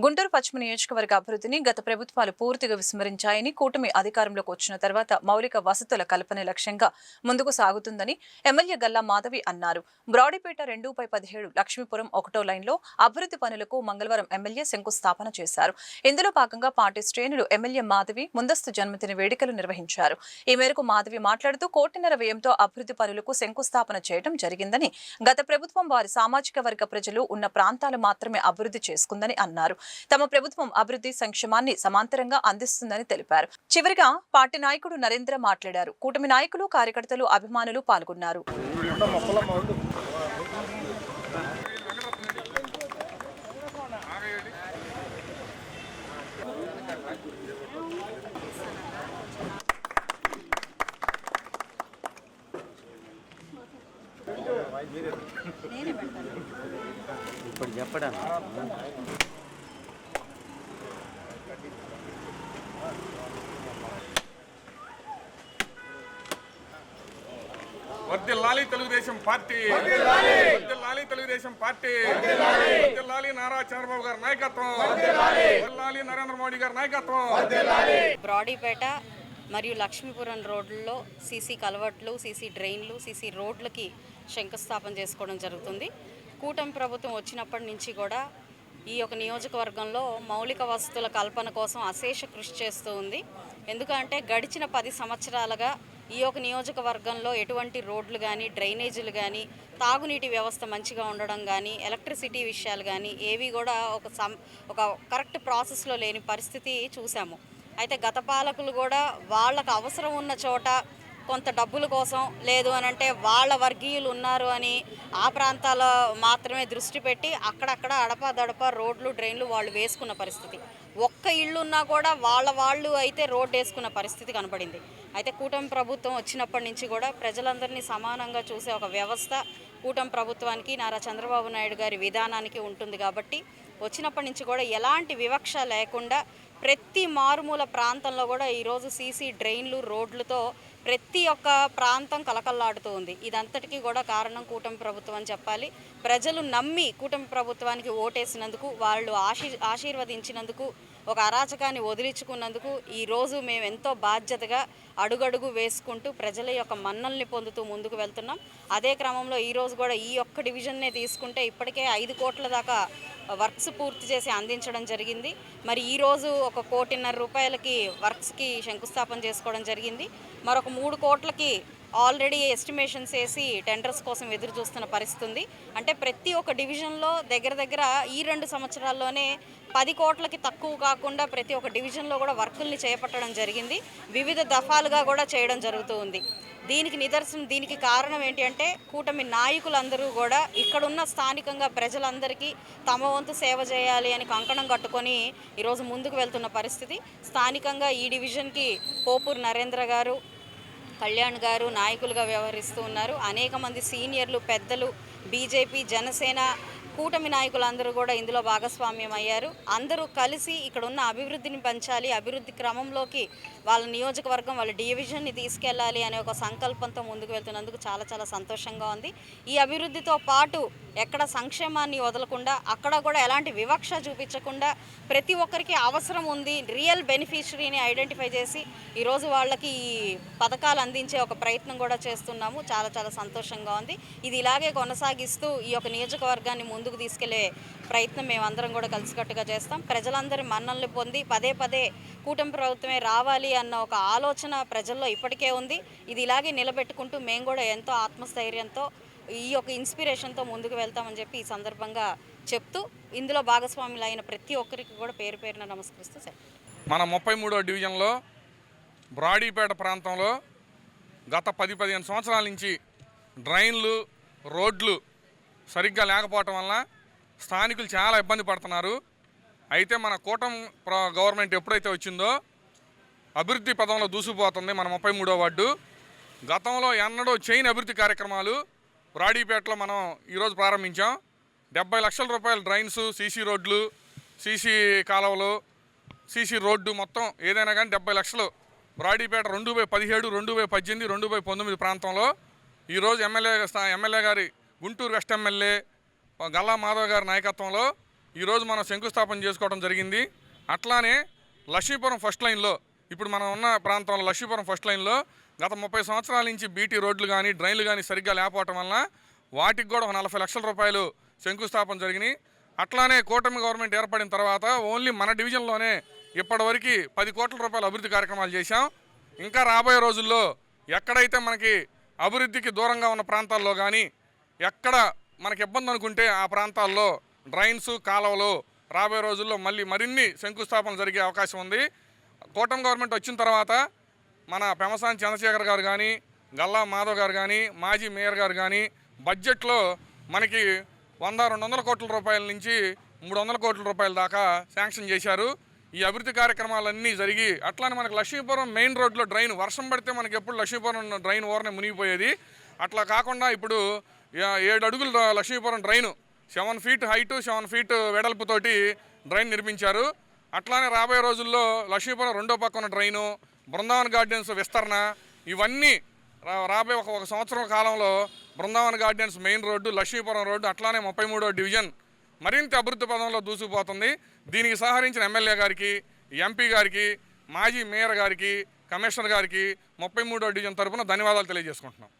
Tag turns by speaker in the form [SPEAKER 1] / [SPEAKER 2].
[SPEAKER 1] గుంటూరు పశ్చిమ నియోజకవర్గ అభివృద్ధిని గత ప్రభుత్వాలు పూర్తిగా విస్మరించాయని, కూటమి అధికారంలోకి వచ్చిన తర్వాత మౌలిక వసతుల కల్పన లక్ష్యంగా ముందుకు సాగుతుందని ఎమ్మెల్యే గల్లా మాధవి అన్నారు. బ్రాడీపేట 2/17 లక్ష్మీపురం 1వ లైన్లో అభివృద్ధి పనులకు మంగళవారం ఎమ్మెల్యే శంకుస్థాపన చేశారు. ఇందులో భాగంగా పార్టీ శ్రేణులు ఎమ్మెల్యే మాధవి ముందస్తు జన్మదిన వేడుకలు నిర్వహించారు. ఈ మేరకు మాధవి మాట్లాడుతూ 1.5 కోటి వ్యయంతో అభివృద్ధి పనులకు శంకుస్థాపన చేయడం జరిగిందని, గత ప్రభుత్వం వారి సామాజిక వర్గ ప్రజలు ఉన్న ప్రాంతాలు మాత్రమే అభివృద్ధి చేసుకుందని అన్నారు. తమ ప్రభుత్వం అభివృద్ధి సంక్షేమాన్ని సమాంతరంగా అందిస్తుందని తెలిపారు. చివరిగా పార్టీ నాయకుడు నరేంద్ర మాట్లాడారు. కూటమి నాయకులు, కార్యకర్తలు, అభిమానులు పాల్గొన్నారు.
[SPEAKER 2] ఇప్పుడు చెప్పడం
[SPEAKER 3] వర్ధిల్లాలి తెలుగుదేశం పార్టీ, వర్ధిల్లాలి తెలుగుదేశం పార్టీ, వర్ధిల్లాలి నారా చంద్రబాబు గారి నాయకత్వం, వర్ధిల్లాలి నరేంద్ర మోడీ గారి నాయకత్వం.
[SPEAKER 4] బ్రాడీపేట మరియు లక్ష్మీపురం రోడ్లలో సీసీ కలవట్లు, సీసీ డ్రైన్లు, సీసీ రోడ్లకి శంకుస్థాపన చేసుకోవడం జరుగుతుంది. కూటమి ప్రభుత్వం వచ్చినప్పటి నుంచి కూడా ఈ యొక్క నియోజకవర్గంలో మౌలిక వసతుల కల్పన కోసం అశేష కృషి చేస్తూ ఉంది. ఎందుకంటే గడిచిన 10 సంవత్సరాలుగా ఈ యొక్క నియోజకవర్గంలో ఎటువంటి రోడ్లు కానీ, డ్రైనేజీలు కానీ, తాగునీటి వ్యవస్థ మంచిగా ఉండడం కానీ, ఎలక్ట్రిసిటీ విషయాలు కానీ ఏవి కూడా ఒక కరెక్ట్ ప్రాసెస్లో లేని పరిస్థితి చూసాము. అయితే గత పాలకులు కూడా వాళ్ళకు అవసరం ఉన్న చోట కొంత డబ్బుల కోసం, లేదు అని అంటే వాళ్ళ వర్గీయులు ఉన్నారు అని ఆ ప్రాంతాల్లో మాత్రమే దృష్టి పెట్టి అక్కడక్కడ అడపాదడప రోడ్లు, డ్రైన్లు వాళ్ళు వేసుకున్న పరిస్థితి. ఒక్క ఇళ్ళు ఉన్నా కూడా వాళ్ళు అయితే రోడ్డు వేసుకున్న పరిస్థితి కనపడింది. అయితే కూటమి ప్రభుత్వం వచ్చినప్పటి నుంచి కూడా ప్రజలందరినీ సమానంగా చూసే ఒక వ్యవస్థ కూటమి ప్రభుత్వానికి, నారా చంద్రబాబు నాయుడు గారి విధానానికి ఉంటుంది. కాబట్టి వచ్చినప్పటి నుంచి కూడా ఎలాంటి వివక్ష లేకుండా ప్రతి మారుమూల ప్రాంతంలో కూడా ఈరోజు సీసీ డ్రైన్లు, రోడ్లతో ప్రతి ఒక్క ప్రాంతం కలకల్లాడుతూ ఉంది. ఇదంతటికీ కూడా కారణం కూటమి ప్రభుత్వం అని చెప్పాలి. ప్రజలు నమ్మి కూటమి ప్రభుత్వానికి ఓటేసినందుకు, వాళ్ళు ఆశీర్వదించినందుకు, ఒక అరాచకాన్ని వదిలించుకున్నందుకు ఈరోజు మేము ఎంతో బాధ్యతగా అడుగడుగు వేసుకుంటూ ప్రజల యొక్క మన్నల్ని పొందుతూ ముందుకు వెళ్తున్నాం. అదే క్రమంలో ఈరోజు కూడా ఈ ఒక్క డివిజన్నే తీసుకుంటే ఇప్పటికే 5 కోట్ల దాకా వర్క్స్ పూర్తి చేసి అందించడం జరిగింది. మరి ఈరోజు 1.5 కోటి వర్క్స్కి శంకుస్థాపన చేసుకోవడం జరిగింది. మరొక 3 కోట్లకి ఆల్రెడీ ఎస్టిమేషన్స్ వేసి టెండర్స్ కోసం ఎదురు చూస్తున్న పరిస్థితి ఉంది. అంటే ప్రతి ఒక్క డివిజన్లో దగ్గర ఈ 2 సంవత్సరాల్లోనే 10 కోట్లకి తక్కువ కాకుండా ప్రతి ఒక్క డివిజన్లో కూడా వర్కుల్ని చేపట్టడం జరిగింది. వివిధ దఫాలుగా కూడా చేయడం జరుగుతూ ఉంది. దీనికి కారణం ఏంటి అంటే కూటమి నాయకులందరూ కూడా ఇక్కడున్న స్థానికంగా ప్రజలందరికీ తమ వంతు సేవ చేయాలి అని కంకణం కట్టుకొని ఈరోజు ముందుకు వెళ్తున్న పరిస్థితి. స్థానికంగా ఈ డివిజన్కి పోపూరు నరేంద్ర గారు, కళ్యాణ్ గారు నాయకులుగా వ్యవహరిస్తూ ఉన్నారు. అనేక మంది సీనియర్లు, పెద్దలు, బీజేపీ, జనసేన, కూటమి నాయకులందరూ కూడా ఇందులో భాగస్వామ్యం అయ్యారు. అందరూ కలిసి ఇక్కడ ఉన్న అభివృద్ధిని పెంచాలి, అభివృద్ధి క్రమంలోకి వాళ్ళ నియోజకవర్గం, వాళ్ళ డివిజన్ని తీసుకెళ్లాలి అనే ఒక సంకల్పంతో ముందుకు వెళ్తున్నందుకు చాలా సంతోషంగా ఉంది. ఈ అభివృద్ధితో పాటు ఎక్కడ సంక్షేమాన్ని వదలకుండా, అక్కడ కూడా ఎలాంటి వివక్ష చూపించకుండా ప్రతి ఒక్కరికి అవసరం ఉంది రియల్ బెనిఫిషరీని ఐడెంటిఫై చేసి ఈరోజు వాళ్ళకి ఈ పథకాలు అందించే ఒక ప్రయత్నం కూడా చేస్తున్నాము. చాలా సంతోషంగా ఉంది. ఇది ఇలాగే కొనసాగిస్తూ ఈ యొక్క నియోజకవర్గాన్ని ముందుకు తీసుకెళ్లే ప్రయత్నం మేమందరం కూడా కలిసికట్టుగా చేస్తాం. ప్రజలందరి మన్నల్ని పొంది పదే కూటమి ప్రభుత్వమే రావాలి అన్న ఒక ఆలోచన ప్రజల్లో ఇప్పటికే ఉంది. ఇది ఇలాగే నిలబెట్టుకుంటూ మేము కూడా ఎంతో ఆత్మస్థైర్యంతో, ఈ యొక్క ఇన్స్పిరేషన్తో ముందుకు వెళ్తామని చెప్పి ఈ సందర్భంగా చెప్తూ ఇందులో భాగస్వాములు అయిన ప్రతి ఒక్కరికి కూడా పేరున నమస్కరిస్తూ
[SPEAKER 3] మన 33వ డివిజన్లో బ్రాడీపేట ప్రాంతంలో గత 10-15 సంవత్సరాల నుంచి డ్రైన్లు, రోడ్లు సరిగ్గా లేకపోవటం వల్ల స్థానికులు చాలా ఇబ్బంది పడుతున్నారు. అయితే మన కూటమి గవర్నమెంట్ ఎప్పుడైతే వచ్చిందో అభివృద్ధి పదంలో దూసుకుపోతుంది మన 33వ వార్డు. గతంలో ఎన్నడూ చేయని అభివృద్ధి కార్యక్రమాలు బ్రాడీపేటలో మనం ఈరోజు ప్రారంభించాం. 70 లక్షల రూపాయల డ్రైన్స్, సీసీ రోడ్లు, సీసీ కాలువలు, సీసీ రోడ్డు మొత్తం ఏదైనా కానీ 70 లక్షలు. బ్రాడీపేట 2/17, 2/18, 2/19 ప్రాంతంలో ఈరోజు ఎమ్మెల్యే గారి గుంటూరు వెస్ట్ ఎమ్మెల్యే గల్లా మాధవ్ గారి నాయకత్వంలో ఈరోజు మనం శంకుస్థాపన చేసుకోవడం జరిగింది. అట్లానే లక్ష్మీపురం ఫస్ట్ లైన్లో, ఇప్పుడు మనం ఉన్న ప్రాంతంలో లక్ష్మీపురం ఫస్ట్ లైన్లో గత 30 సంవత్సరాల నుంచి బీటీ రోడ్లు కానీ డ్రైన్లు కానీ సరిగ్గా లేకపోవటం వల్ల వాటికి కూడా 40 లక్షల రూపాయలు శంకుస్థాపన జరిగినాయి. అట్లానే కూటమి గవర్నమెంట్ ఏర్పడిన తర్వాత ఓన్లీ మన డివిజన్లోనే ఇప్పటివరకు 10 కోట్ల రూపాయల అభివృద్ధి కార్యక్రమాలు చేశాం. ఇంకా రాబోయే రోజుల్లో ఎక్కడైతే మనకి అభివృద్ధికి దూరంగా ఉన్న ప్రాంతాల్లో కానీ ఎక్కడ మనకి ఇబ్బంది అనుకుంటే ఆ ప్రాంతాల్లో డ్రైన్స్ కాలువలు రాబోయే రోజుల్లో మరిన్ని శంకుస్థాపనలు జరిగే అవకాశం ఉంది. కూటమి గవర్నమెంట్ వచ్చిన తర్వాత మన పెమసాని చంద్రశేఖర్ గారు కానీ గల్లా మాధవ్ గారు కానీ మాజీ మేయర్ గారు కానీ బడ్జెట్లో మనకి 100-200 కోట్ల రూపాయల నుంచి 300 కోట్ల రూపాయల దాకా శాంక్షన్ చేశారు. ఈ అభివృద్ధి కార్యక్రమాలన్నీ జరిగి అట్లానే మనకి లక్ష్మీపురం మెయిన్ రోడ్లో డ్రైన్ వర్షం పడితే మనకి ఎప్పుడు లక్ష్మీపురం డ్రైన్ ఓరనే మునిగిపోయేది. అట్లా కాకుండా ఇప్పుడు 7 అడుగులు Lakshmipuram drain 7 feet height 7 feet వెడల్పుతోటి డ్రైన్ నిర్మించారు. అట్లానే రాబోయే రోజుల్లో లక్ష్మీపురం రెండో పక్కన డ్రైను, బృందావన్ గార్డెన్స్ విస్తరణ, ఇవన్నీ రాబోయే ఒక సంవత్సరం కాలంలో Brindavan gardens main road, Lakshmipuram road, అట్లానే 33వ డివిజన్ మరింత అభివృద్ధి పదంలో దూసుకుపోతుంది. దీనికి సహకరించిన ఎమ్మెల్యే గారికి, ఎంపీ గారికి, మాజీ మేయర్ గారికి, కమిషనర్ గారికి 33వ డివిజన్ తరఫున ధన్యవాదాలు తెలియజేసుకుంటున్నాం.